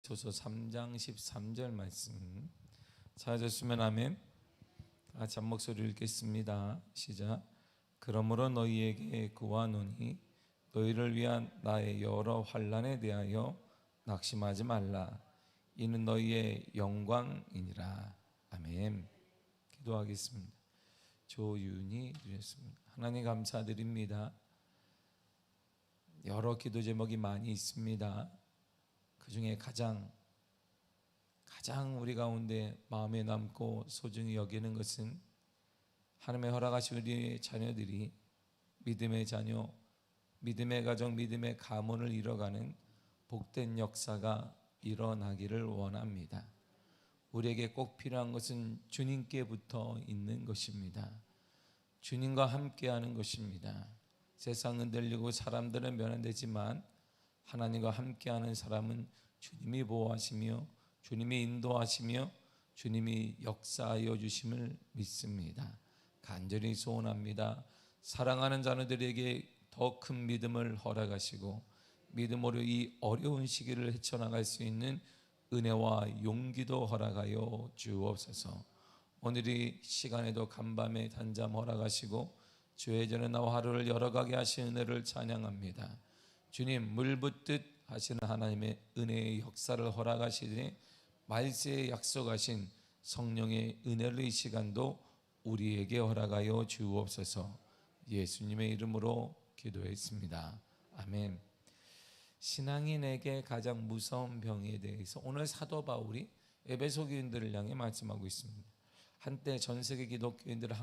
고린도후서 3장 13절 말씀 찾으셨으면 아멘. 같이 한 목소리 읽겠습니다. 시작. 그러므로 너희에게 구하노니 너희를 위한 나의 여러 환난에 대하여 낙심하지 말라. 이는 너희의 영광이니라. 아멘. 기도하겠습니다. 조윤희 드렸습니다. 하나님 감사드립니다. 여러 기도 제목이 많이 있습니다. 그 중에 가장 우리 가운데 마음에 남고 소중히 여기는 것은 하나님의 허락하신 우리 자녀들이 믿음의 자녀, 믿음의 가정, 믿음의 가문을 이뤄가는 복된 역사가 일어나기를 원합니다. 우리에게 꼭 필요한 것은 주님께 붙어 있는 것입니다. 주님과 함께하는 것입니다. 세상은 흔들리고 사람들은 변화되지만 하나님과 함께하는 사람은 주님이 보호하시며 주님이 인도하시며 주님이 역사하여 주심을 믿습니다. 간절히 소원합니다. 사랑하는 자녀들에게 더 큰 믿음을 허락하시고 믿음으로 이 어려운 시기를 헤쳐나갈 수 있는 은혜와 용기도 허락하여 주옵소서. 오늘 이 시간에도 간밤에 단잠 허락하시고 주의 전에 나와 하루를 열어가게 하신 은혜를 찬양합니다. 주님, 물 붓듯 하시는 하나님의 은혜의 역사를 허락하시니 말세에 약속하신 성령의 은혜를 이 시간도 우리에게 허락하여 주옵소서. 예수님의 이름으로 기도했습니다. 아멘. 신앙인에게 가장 무서운 병에 대해서 오늘 사도 바울이 에베소 교인들을 향해 말씀하고 있습니다. 한때 전 세계 기독교인들은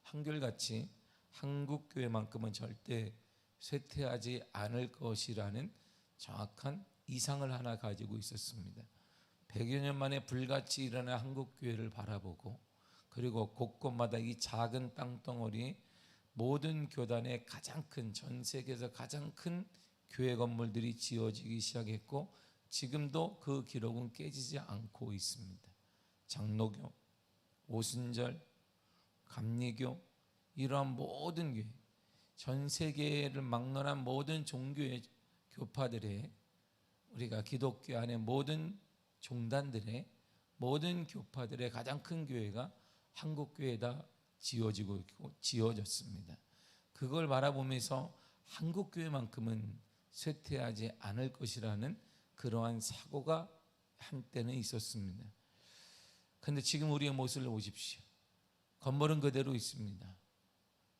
한결같이 한국 교회만큼은 절대 쇠퇴하지 않을 것이라는 정확한 이상을 하나 가지고 있었습니다. 100여 년 만에 불같이 일어난 한국 교회를 바라보고 그리고 곳곳마다 이 작은 땅덩어리 모든 교단의 가장 큰, 전 세계에서 가장 큰 교회 건물들이 지어지기 시작했고 지금도 그 기록은 깨지지 않고 있습니다. 장로교, 오순절, 감리교 이러한 모든 교회, 전 세계를 막론한 모든 종교의 교파들의 우리가 기독교 안에 모든 종단들의 모든 교파들의 가장 큰 교회가 한국 교회다 지어지고 있고 지어졌습니다. 그걸 바라보면서 한국 교회만큼은 쇠퇴하지 않을 것이라는 그러한 사고가 한때는 있었습니다. 그런데 지금 우리의 모습을 보십시오. 건물은 그대로 있습니다.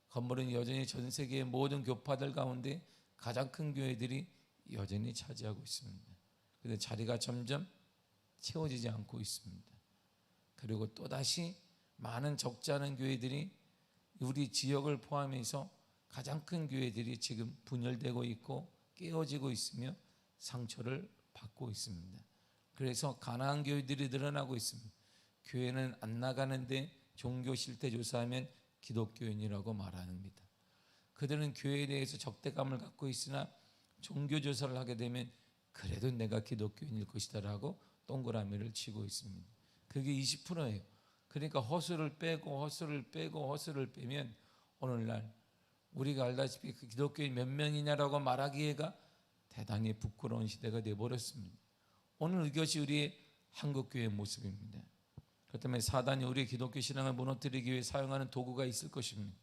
건물은 여전히 전 세계의 모든 교파들 가운데 가장 큰 교회들이 여전히 차지하고 있습니다. 그런데 자리가 점점 채워지지 않고 있습니다. 그리고 또다시 많은 적지 않은 교회들이 우리 지역을 포함해서 가장 큰 교회들이 지금 분열되고 있고 깨어지고 있으며 상처를 받고 있습니다. 그래서 가난한 교회들이 늘어나고 있습니다. 교회는 안 나가는데 종교 실태 조사하면 기독교인이라고 말합니다. 그들은 교회에 대해서 적대감을 갖고 있으나 종교 조사를 하게 되면 그래도 내가 기독교인일 것이다 라고 동그라미를 치고 있습니다. 그게 20%예요. 그러니까 허수를 빼면 오늘날 우리가 알다시피 그 기독교인 몇 명이냐라고 말하기가 대단히 부끄러운 시대가 되어버렸습니다. 오늘 이것이 우리의 한국교회의 모습입니다. 그렇기 때문에 사단이 우리의 기독교 신앙을 무너뜨리기 위해 사용하는 도구가 있을 것입니다.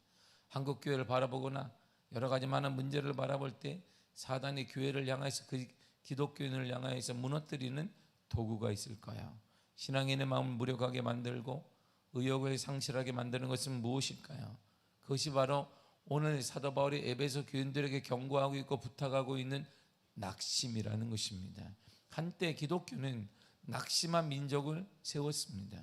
한국교회를 바라보거나 여러 가지 많은 문제를 바라볼 때 사단이 교회를 향해서 그 기독교인을 향해서 무너뜨리는 도구가 있을 거예요. 신앙인의 마음을 무력하게 만들고 의욕을 상실하게 만드는 것은 무엇일까요? 그것이 바로 오늘 사도 바울이 에베소 교인들에게 경고하고 있고 부탁하고 있는 낙심이라는 것입니다. 한때 기독교는 낙심한 민족을 세웠습니다.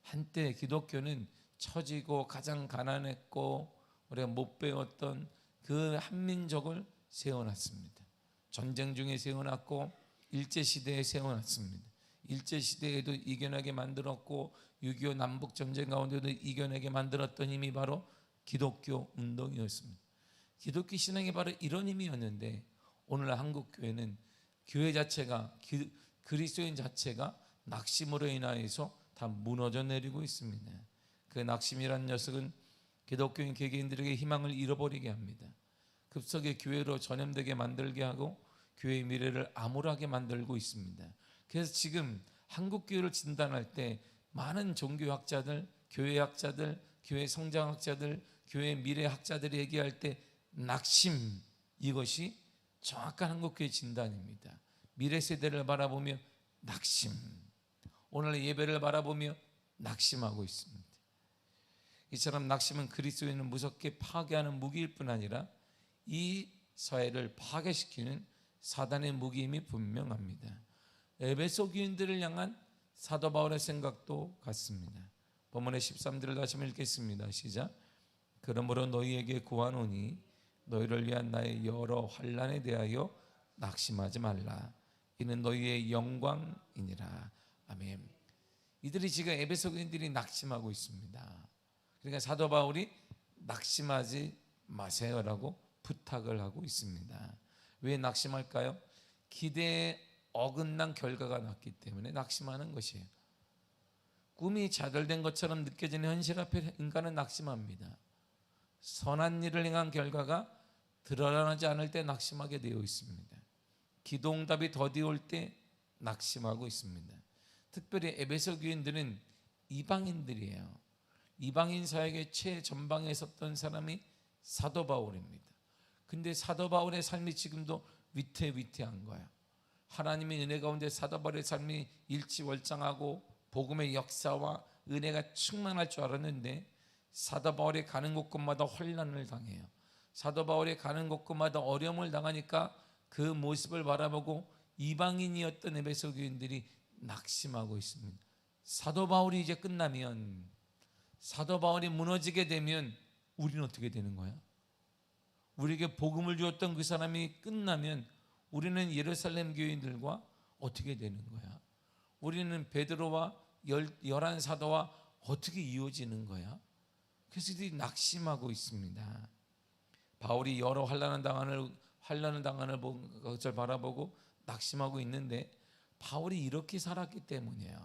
한때 기독교는 처지고 가장 가난했고 우리가 못 배웠던 그 한민족을 세워놨습니다. 전쟁 중에 세워놨고 일제시대에 세워놨습니다. 일제시대에도 이겨내게 만들었고 6.25 남북전쟁 가운데도 이겨내게 만들었던 힘이 바로 기독교 운동이었습니다. 기독교 신앙이 바로 이런 힘이었는데 오늘 한국교회는 교회 자체가 그리스도인 자체가 낙심으로 인하여서 다 무너져 내리고 있습니다. 그 낙심이라는 녀석은 기독교인 개개인들에게 희망을 잃어버리게 합니다. 급속히 교회로 전염되게 만들게 하고 교회의 미래를 암울하게 만들고 있습니다. 그래서 지금 한국 교회를 진단할 때 많은 종교학자들, 교회학자들, 교회 성장학자들, 교회 미래학자들이 얘기할 때 낙심, 이것이 정확한 한국 교회 진단입니다. 미래 세대를 바라보며 낙심, 오늘 예배를 바라보며 낙심하고 있습니다. 이처럼 낙심은 그리스도인을 무섭게 파괴하는 무기일 뿐 아니라 이 사회를 파괴시키는 사단의 무기임이 분명합니다. 에베소 교인들을 향한 사도 바울의 생각도 같습니다. 본문의 13절을 다시 한번 읽겠습니다. 시작. 그러므로 너희에게 구하노니 너희를 위한 나의 여러 환난에 대하여 낙심하지 말라. 이는 너희의 영광이니라. 아멘. 이들이 지금 에베소 교인들이 낙심하고 있습니다. 그러니까 사도 바울이 낙심하지 마세요라고 부탁을 하고 있습니다. 왜 낙심할까요? 기대에 어긋난 결과가 났기 때문에 낙심하는 것이에요. 꿈이 좌절된 것처럼 느껴지는 현실 앞에 인간은 낙심합니다. 선한 일을 행한 결과가 드러나지 않을 때 낙심하게 되어 있습니다. 기도응답이 더디 올 때 낙심하고 있습니다. 특별히 에베소 교인들은 이방인들이에요. 이방인 사역의 최전방에 섰던 사람이 사도 바울입니다. 근데 사도 바울의 삶이 지금도 위태위태한 거야. 하나님의 은혜 가운데 사도 바울의 삶이 일치월장하고 복음의 역사와 은혜가 충만할 줄 알았는데 사도 바울이 가는 곳곳마다 혼란을 당해요. 사도 바울이 가는 곳곳마다 어려움을 당하니까 그 모습을 바라보고 이방인이었던 에베소 교인들이 낙심하고 있습니다. 사도 바울이 이제 끝나면, 사도 바울이 무너지게 되면 우리는 어떻게 되는 거야? 우리에게 복음을 주었던 그 사람이 끝나면 우리는 예루살렘 교인들과 어떻게 되는 거야? 우리는 베드로와 11 사도와 어떻게 이어지는 거야? 그래서 이들이 낙심하고 있습니다. 바울이 여러 환난을 당하는 것을 바라보고 낙심하고 있는데 바울이 이렇게 살았기 때문이에요.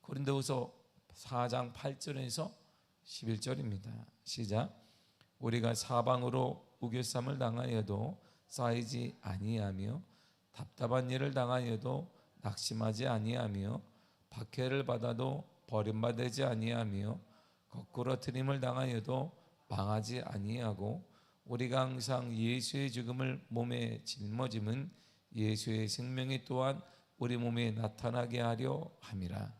고린도후서 4장 8절에서 11절입니다. 시작. 우리가 사방으로 우겨쌈을 당하여도 쌓이지 아니하며 답답한 일을 당하여도 낙심하지 아니하며 박해를 받아도 버림받지 아니하며 거꾸로 트림을 당하여도 망하지 아니하고 우리가 항상 예수의 죽음을 몸에 짊어짐은 예수의 생명이 또한 우리 몸에 나타나게 하려 함이라.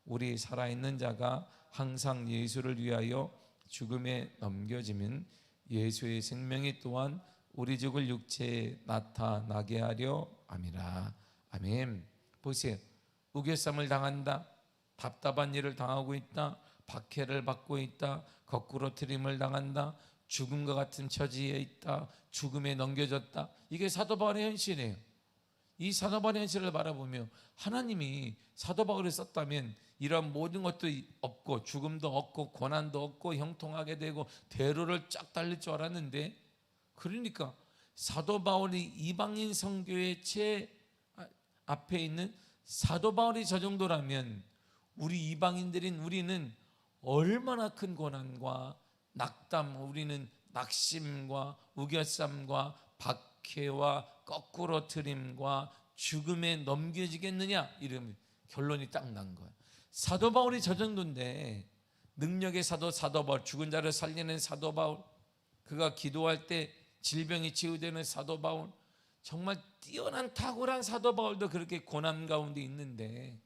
우리 살아있는 자가 항상 예수를 위하여 죽음에 넘겨지면 예수의 생명이 또한 우리 죽을 육체에 나타나게 하려 함이라. 아멘. 보세요. 우겨쌈을 당한다, 답답한 일을 당하고 있다, 박해를 받고 있다, 거꾸로 트림을 당한다, 죽음과 같은 처지에 있다, 죽음에 넘겨졌다. 이게 사도 바울의 현실이에요. 이 사도 바울의 현실을 바라보며 하나님이 사도 바울을 썼다면 이런 모든 것도 없고 죽음도 없고 고난도 없고 형통하게 되고 대로를 쫙 달릴 줄 알았는데, 그러니까 사도 바울이 이방인 선교의 제 앞에 있는 사도 바울이 저 정도라면 우리 이방인들인 우리는 얼마나 큰 고난과 낙담, 우리는 낙심과 우겨쌈과 박해와 거꾸로 트림과 죽음에 넘겨지겠느냐, 이러면 결론이 딱 난 거야. 사도 바울이 저 정도인데 능력의 사도 바울, 죽은 자를 살리는 사도 바울, 그가 기도할 때 질병이 치유되는 사도 바울, 정말 뛰어난 탁월한 사도 바울도 그렇게 고난 가운데 있는데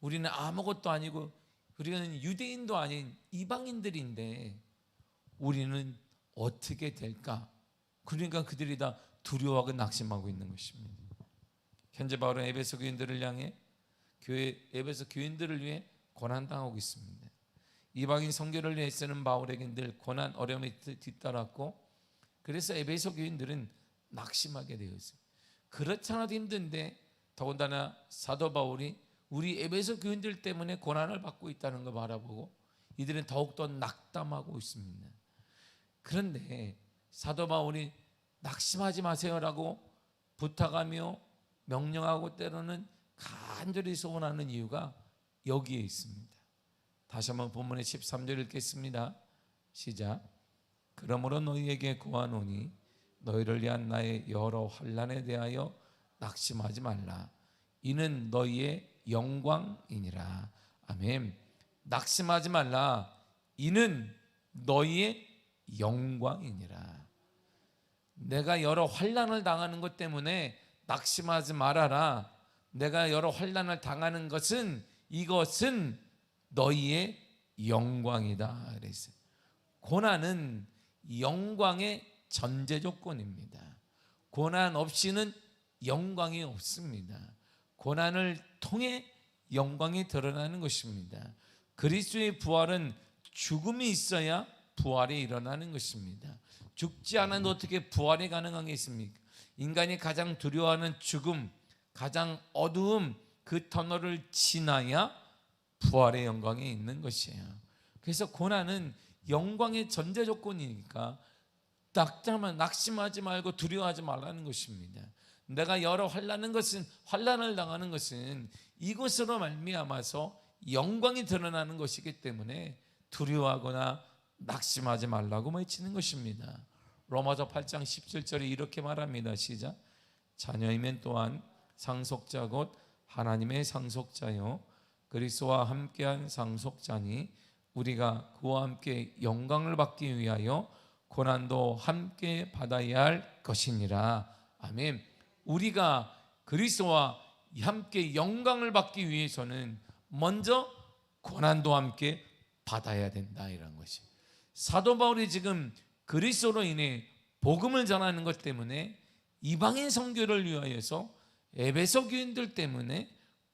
우리는 아무것도 아니고 우리는 유대인도 아닌 이방인들인데 우리는 어떻게 될까? 그러니까 그들이 다 두려워하고 낙심하고 있는 것입니다. 현재 바울은 에베소 교인들을 향해 에베소 교인들을 위해 고난당하고 있습니다. 이방인 선교를 위해 쓰는 바울에게 늘 고난 어려움이 뒤따랐고, 그래서 에베소 교인들은 낙심하게 되어 있어요. 그렇잖아도 힘든데 더군다나 사도 바울이 우리 에베소 교인들 때문에 고난을 받고 있다는 걸 바라보고 이들은 더욱더 낙담하고 있습니다. 그런데 사도 바울이 낙심하지 마세요라고 부탁하며 명령하고 때로는 간절히 소원하는 이유가 여기에 있습니다. 다시 한번 본문의 13절 읽겠습니다. 시작. 그러므로 너희에게 구하노니 너희를 위한 나의 여러 환난에 대하여 낙심하지 말라. 이는 너희의 영광이니라. 아멘. 낙심하지 말라. 이는 너희의 영광이니라. 내가 여러 환난을 당하는 것 때문에 낙심하지 말아라. 내가 여러 환난을 당하는 것은 이것은 너희의 영광이다 그랬어요. 고난은 영광의 전제 조건입니다. 고난 없이는 영광이 없습니다. 고난을 통해 영광이 드러나는 것입니다. 그리스도의 부활은 죽음이 있어야 부활이 일어나는 것입니다. 죽지 않아도 어떻게 부활이 가능한 게 있습니까? 인간이 가장 두려워하는 죽음, 가장 어두움, 그 터널을 지나야 부활의 영광이 있는 것이에요. 그래서 고난은 영광의 전제 조건이니까 낙심하지 말고 두려워하지 말라는 것입니다. 내가 여러 환난을 당하는 것은 이것으로 말미암아서 영광이 드러나는 것이기 때문에 두려워하거나 낙심하지 말라고 외치는 것입니다. 로마서 8장 17절에 이렇게 말합니다. 시작. 자녀이면 또한 상속자 곧 하나님의 상속자요 그리스도와 함께한 상속자니 우리가 그와 함께 영광을 받기 위하여 고난도 함께 받아야 할 것이니라. 아멘. 우리가 그리스도와 함께 영광을 받기 위해서는 먼저 고난도 함께 받아야 된다 이런 것이. 사도 바울이 지금 그리스도로 인해 복음을 전하는 것 때문에 이방인 선교를 위하여서 에베소 교인들 때문에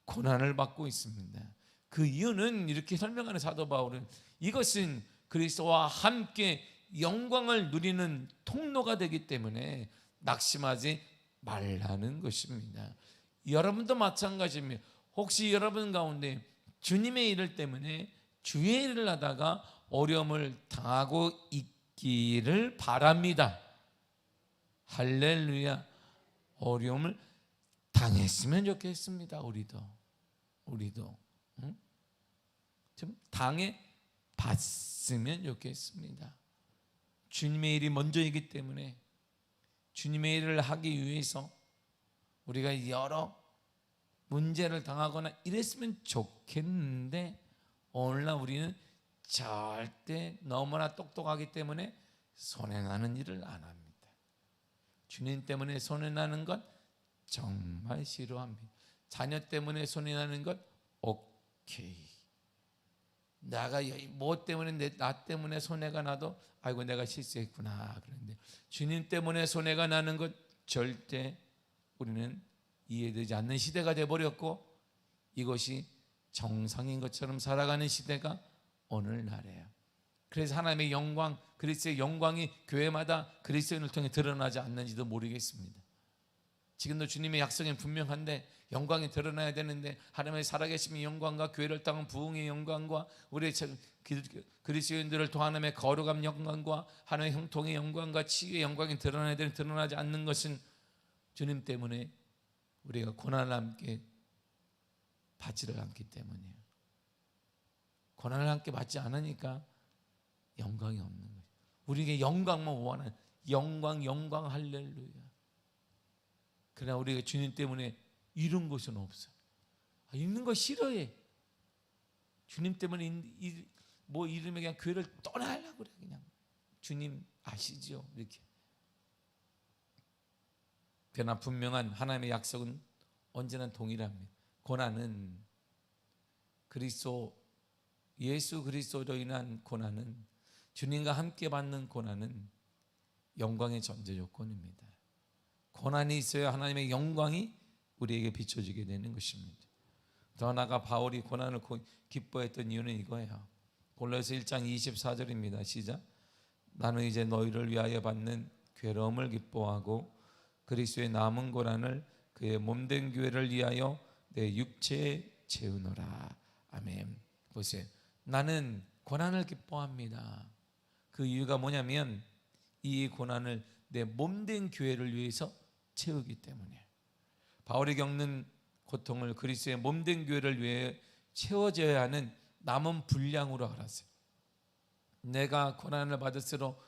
고난을 받고 있습니다. 그 이유는 이렇게 설명하는 사도 바울은 이것은 그리스도와 함께 영광을 누리는 통로가 되기 때문에 낙심하지 말라는 것입니다. 여러분도 마찬가지입니다. 혹시 여러분 가운데 주님의 일을 때문에 주의 일을 하다가 어려움을 당하고 있기를 바랍니다. 할렐루야. 어려움을 당했으면 좋겠습니다. 우리도 좀 당해 봤으면 좋겠습니다. 주님의 일이 먼저이기 때문에 주님의 일을 하기 위해서 우리가 여러 문제를 당하거나 이랬으면 좋겠는데 오늘날 우리는 절대 너무나 똑똑하기 때문에 손해나는 일을 안 합니다. 주님 때문에 손해나는 것 정말 싫어합니다. 자녀 때문에 손해나는 것 오케이. 나가 뭐 때문에 나 때문에 손해가 나도 아이고 내가 실수했구나. 그런데 주님 때문에 손해가 나는 것 절대 우리는 이해되지 않는 시대가 되어버렸고 이것이 정상인 것처럼 살아가는 시대가 오늘날이에요. 그래서 하나님의 영광, 그리스도의 영광이 교회마다 그리스도인을 통해 드러나지 않는지도 모르겠습니다. 지금도 주님의 약속은 분명한데 영광이 드러나야 되는데 하나님의 살아계심의 영광과 교회를 따른 부흥의 영광과 우리 그리스도인들을 통한 하나님의 거룩한 영광과 하나님의 형통의 영광과 치유의 영광이 드러나야 되는 드러나지 않는 것은 주님 때문에 우리가 고난을 함께 받지를 않기 때문이에요. 고난을 함께 받지 않으니까 영광이 없는 거예요. 우리에게 영광만 원하는 영광 할렐루야. 그러나 우리가 주님 때문에 이룬 것은 없어요. 있는 거 싫어해. 주님 때문에 뭐 이름에 그냥 교회를 떠나려고 그래. 그냥 주님 아시죠? 이렇게. 그러나 분명한 하나님의 약속은 언제나 동일합니다. 고난은 예수 그리스도로 인한 고난은 주님과 함께 받는 고난은 영광의 전제 조건입니다. 고난이 있어야 하나님의 영광이 우리에게 비춰지게 되는 것입니다. 더 나아가 바울이 고난을 기뻐했던 이유는 이거예요. 골로새 1장 24절입니다. 시작. 나는 이제 너희를 위하여 받는 괴로움을 기뻐하고 그리스도의 남은 고난을 그의 몸된 교회를 위하여 내 육체에 채우노라. 아멘. 보세요. 나는 고난을 기뻐합니다. 그 이유가 뭐냐면 이 고난을 내 몸된 교회를 위해서 채우기 때문에 바울이 겪는 고통을 그리스도의 몸된 교회를 위해 채워져야 하는 남은 분량으로 알았어요. 내가 고난을 받을수록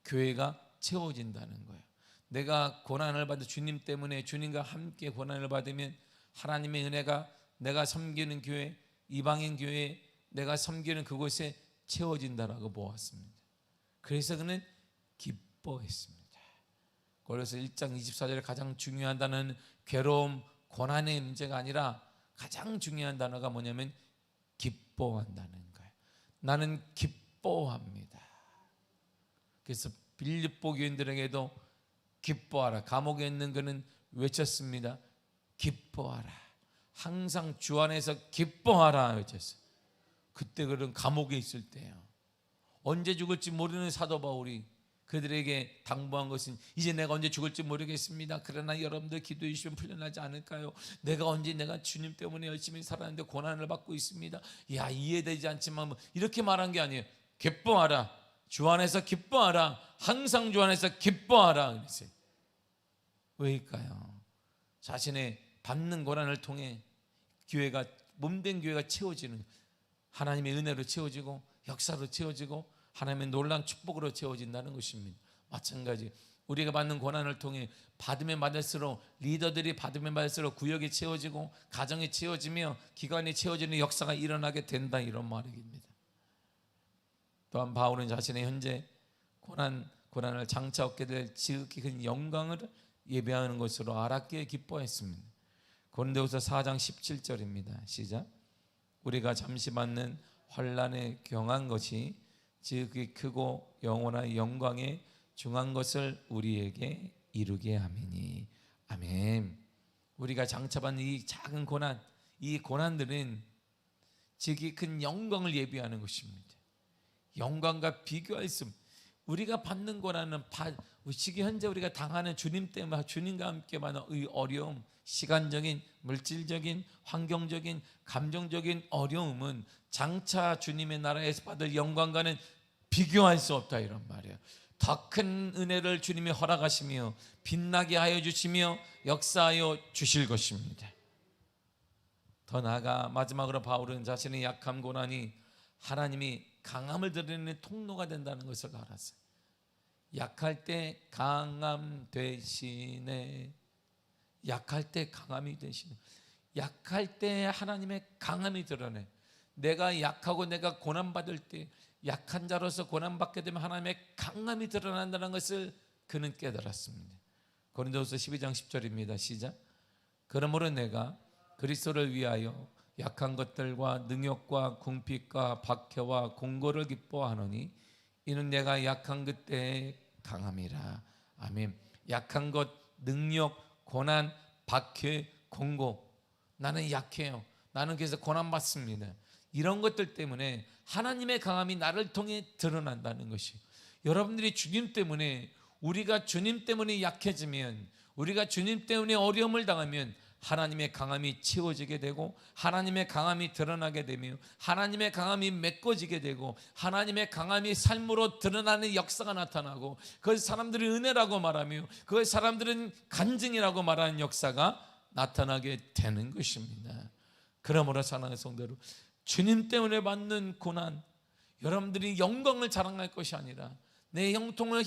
교회가 채워진다는 거예요. 내가 고난을 받아 주님 때문에 주님과 함께 고난을 받으면 하나님의 은혜가 내가 섬기는 교회, 이방인 교회, 내가 섬기는 그곳에 채워진다라고 보았습니다. 그래서 그는 기뻐했습니다. 고린도서 1장 24절에 가장 중요한 단어는 괴로움, 고난의 문제가 아니라 가장 중요한 단어가 뭐냐면 기뻐한다는 거예요. 나는 기뻐합니다. 그래서 빌립보 교인들에게도 기뻐하라. 감옥에 있는 그는 외쳤습니다. 기뻐하라. 항상 주 안에서 기뻐하라 외쳤어요. 그때 그런 감옥에 있을 때요. 언제 죽을지 모르는 사도 바울이 그들에게 당부한 것은 이제 내가 언제 죽을지 모르겠습니다. 그러나 여러분들 기도해 주시면 풀려나지 않을까요? 내가 주님 때문에 열심히 살았는데 고난을 받고 있습니다. 야, 이해되지 않지만 이렇게 말한 게 아니에요. 기뻐하라. 주 안에서 기뻐하라. 항상 주 안에서 기뻐하라 그랬어요. 왜일까요? 자신의 받는 고난을 통해 교회가, 몸된 교회가 채워지는, 하나님의 은혜로 채워지고 역사로 채워지고 하나님의 놀라운 축복으로 채워진다는 것입니다. 마찬가지 우리가 받는 고난을 통해 받으면 받을수록, 리더들이 받으면 받을수록 구역이 채워지고 가정이 채워지며 기관이 채워지는 역사가 일어나게 된다, 이런 말입니다. 또한 바울은 자신의 현재 고난을 장차 얻게 될 지극히 큰 영광을 예배하는 것으로 알았기에 기뻐했습니다. 고린도후서 4장 17절입니다. 시작. 우리가 잠시 받는 환난에 경한 것이 지극히 크고 영원한 영광에 중한 것을 우리에게 이루게 함이니. 아멘. 우리가 장차 받는 이 작은 고난, 이 고난들은 지극히 큰 영광을 예비하는 것입니다. 영광과 비교할 수, 우리가 받는 고난은 지금 현재 우리가 당하는 주님 때문에, 주님과 함께 받는 이 어려움, 시간적인, 물질적인, 환경적인, 감정적인 어려움은 장차 주님의 나라에서 받을 영광과는 비교할 수 없다, 이런 말이에요. 더 큰 은혜를 주님이 허락하시며 빛나게 하여 주시며 역사하여 주실 것입니다. 더 나아가 마지막으로 바울은 자신의 약함, 고난이 하나님이 강함을 드러내는 통로가 된다는 것을 알았어요. 약할 때 강함 되시네. 약할 때 강함이 되시네. 약할 때 하나님의 강함이 드러내. 내가 약하고 내가 고난받을 때, 약한 자로서 고난받게 되면 하나님의 강함이 드러난다는 것을 그는 깨달았습니다. 고린도후서 12장 10절입니다. 시작. 그러므로 내가 그리스도를 위하여 약한 것들과 능욕과 궁핍과 박해와 공고를 기뻐하노니 이는 내가 약한 그때의 강함이라. 아멘. 약한 것, 능력, 고난, 박해, 공고. 나는 약해요. 나는 그래서 고난받습니다. 이런 것들 때문에 하나님의 강함이 나를 통해 드러난다는 것이, 여러분들이 주님 때문에, 우리가 주님 때문에 약해지면, 우리가 주님 때문에 어려움을 당하면 하나님의 강함이 채워지게 되고 하나님의 강함이 드러나게 되며 하나님의 강함이 메꿔지게 되고 하나님의 강함이 삶으로 드러나는 역사가 나타나고, 그걸 사람들이 은혜라고 말하며 그걸 사람들은 간증이라고 말하는 역사가 나타나게 되는 것입니다. 그러므로 사랑하는 성도들, 주님 때문에 받는 고난, 여러분들이 영광을 자랑할 것이 아니라, 내 형통을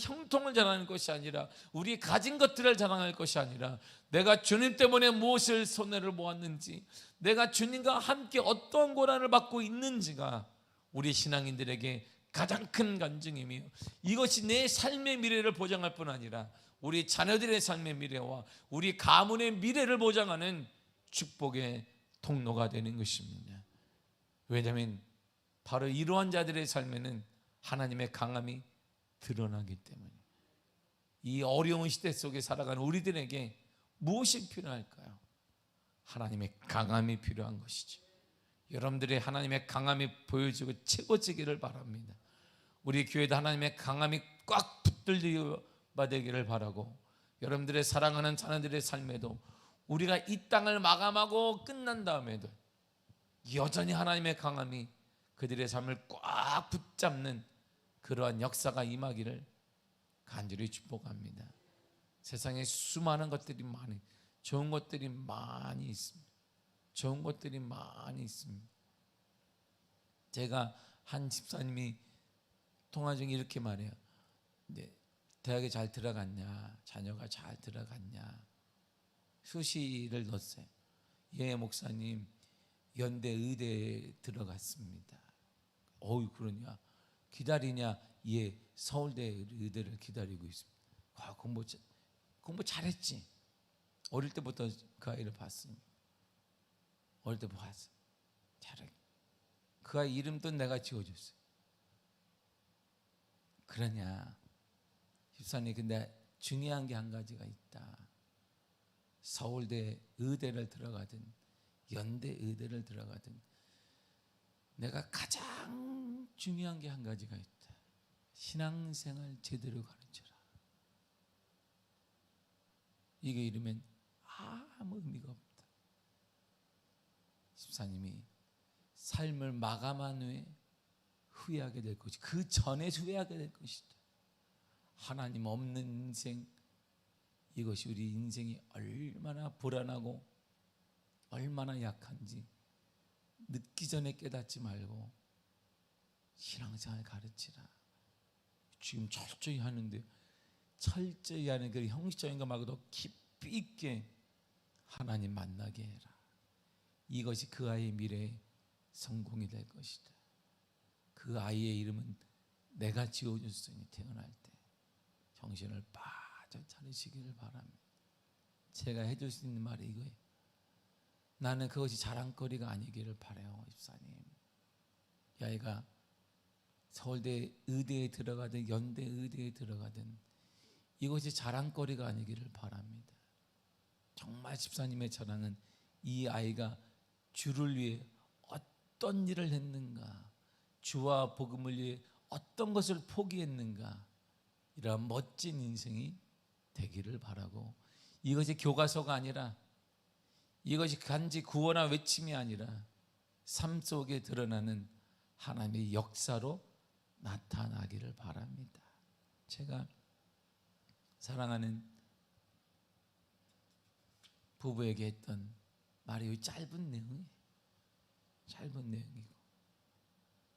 자랑할 것이 아니라, 우리 가진 것들을 자랑할 것이 아니라, 내가 주님 때문에 무엇을 손해를 보았는지, 내가 주님과 함께 어떤 고난을 받고 있는지가 우리 신앙인들에게 가장 큰 간증이며, 이것이 내 삶의 미래를 보장할 뿐 아니라 우리 자녀들의 삶의 미래와 우리 가문의 미래를 보장하는 축복의 통로가 되는 것입니다. 왜냐하면 바로 이러한 자들의 삶에는 하나님의 강함이 드러나기 때문에. 이 어려운 시대 속에 살아가는 우리들에게 무엇이 필요할까요? 하나님의 강함이 필요한 것이죠. 여러분들의 하나님의 강함이 보여지고 채워지기를 바랍니다. 우리 교회도 하나님의 강함이 꽉 붙들려 되기를 바라고, 여러분들의 사랑하는 자녀들의 삶에도 우리가 이 땅을 마감하고 끝난 다음에도 여전히 하나님의 강함이 그들의 삶을 꽉 붙잡는 그러한 역사가 임하기를 간절히 축복합니다. 세상에 수많은 것들이 많이, 좋은 것들이 많이 있습니다. 좋은 것들이 많이 있습니다. 제가 한 집사님이 통화 중에 이렇게 말해요. 네, 대학에 잘 들어갔냐, 자녀가 잘 들어갔냐, 수시를 넣었어요. 예 목사님 연대 의대에 들어갔습니다. 어우 그러냐 기다리냐? 예 서울대 의대를 기다리고 있습니다. 와, 공부 잘했지. 어릴 때부터 그 아이를 봤습니다. 어릴 때부터 봤어. 잘해. 그 아이 이름도 내가 지어줬어요. 그러냐 집사님, 근데 중요한 게 한 가지가 있다. 서울대 의대를 들어가든 연대 의대를 들어가든 내가 가장 중요한 게 한 가지가 있다. 신앙생활 제대로 가르쳐라. 이게 이러면 아무 의미가 없다. 집사님이 삶을 마감한 후에 후회하게 될 것이, 그 전에 후회하게 될 것이다. 하나님 없는 인생, 이것이 우리 인생이 얼마나 불안하고 얼마나 약한지 늦기 전에 깨닫지 말고 신앙생활 가르치라. 지금 철저히 하는데, 철저히 하는 그 형식적인 것 말고도 깊이 있게 하나님 만나게 해라. 이것이 그 아이의 미래의 성공이 될 것이다. 그 아이의 이름은 내가 지어줬으니 태어날 때 정신을 바짝 차리시기를 바랍니다. 제가 해줄 수 있는 말이 이거예요. 나는 그것이 자랑거리가 아니기를 바라요. 집사님, 이 아이가 서울대 의대에 들어가든 연대 의대에 들어가든 이것이 자랑거리가 아니기를 바랍니다. 정말 집사님의 자랑은 이 아이가 주를 위해 어떤 일을 했는가, 주와 복음을 위해 어떤 것을 포기했는가, 이러한 멋진 인생이 되기를 바라고, 이것이 교과서가 아니라, 이것이 단지 구호나 외침이 아니라 삶 속에 드러나는 하나님의 역사로 나타나기를 바랍니다. 제가 사랑하는 부부에게 했던 말이 짧은 내용이에요. 짧은 내용이고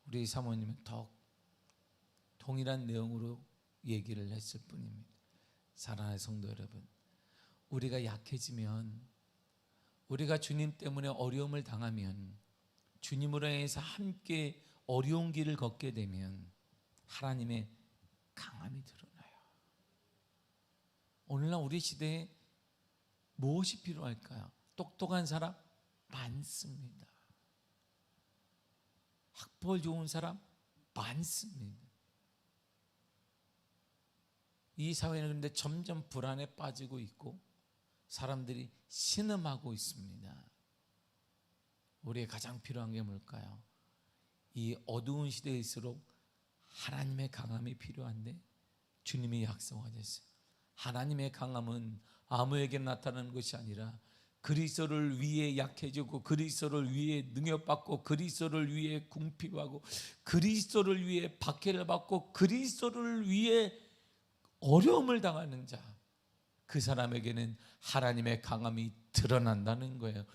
우리 사모님은 더 동일한 내용으로 얘기를 했을 뿐입니다. 사랑하는 성도 여러분, 우리가 약해지면, 우리가 주님 때문에 어려움을 당하면, 주님으로 인해서 함께 어려운 길을 걷게 되면 하나님의 강함이 드러나요. 오늘날 우리 시대에 무엇이 필요할까요? 똑똑한 사람 많습니다. 학벌 좋은 사람 많습니다. 이 사회는 그런데 점점 불안에 빠지고 있고 사람들이 신음하고 있습니다. 우리의 가장 필요한 게 뭘까요? 이 어두운 시대일수록 하나님의 강함이 필요한데 주님이 약속하셨어요. 하나님의 강함은 아무에게 나타나는 것이 아니라 그리스도를 위해 약해지고, 그리스도를 위해 능욕받고, 그리스도를 위해 궁핍하고, 그리스도를 위해 박해를 받고, 그리스도를 위해 어려움을 당하는 자, 그 사람에게는 하나님의 강함이 드러난다는 거예요.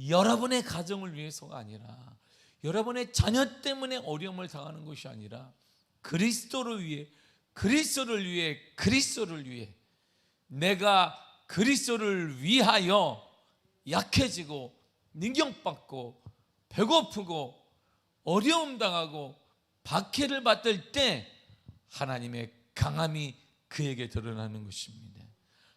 여러분의 가정을 위해서가 아니라, 여러분의 자녀 때문에 어려움을 당하는 것이 아니라 그리스도를 위해, 그리스도를 위해, 그리스도를 위해, 내가 그리스도를 위하여 약해지고 능욕받고 배고프고 어려움 당하고 박해를 받을 때 하나님의 강함이 그에게 드러나는 것입니다.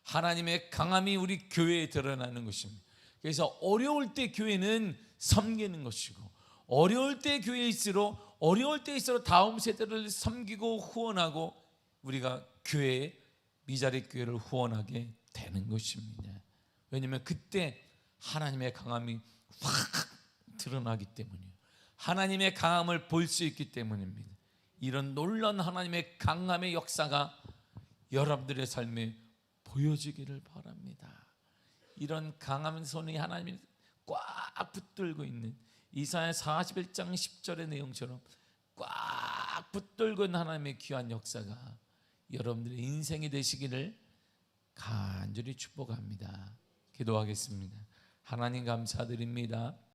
하나님의 강함이 우리 교회에 드러나는 것입니다. 그래서 어려울 때 교회는 섬기는 것이고, 어려울 때 교회일수록, 어려울 때일수록 다음 세대를 섬기고 후원하고 우리가 교회에, 미자리 교회를 후원하게 되는 것입니다. 왜냐하면 그때 하나님의 강함이 확 드러나기 때문이에요. 하나님의 강함을 볼 수 있기 때문입니다. 이런 놀라운 하나님의 강함의 역사가 여러분들의 삶에 보여지기를 바랍니다. 이런 강한 손이 하나님이 꽉 붙들고 있는 이사야 41장 10절의 내용처럼 꽉 붙들고 있는 하나님의 귀한 역사가 여러분들의 인생이 되시기를 간절히 축복합니다. 기도하겠습니다. 하나님 감사드립니다.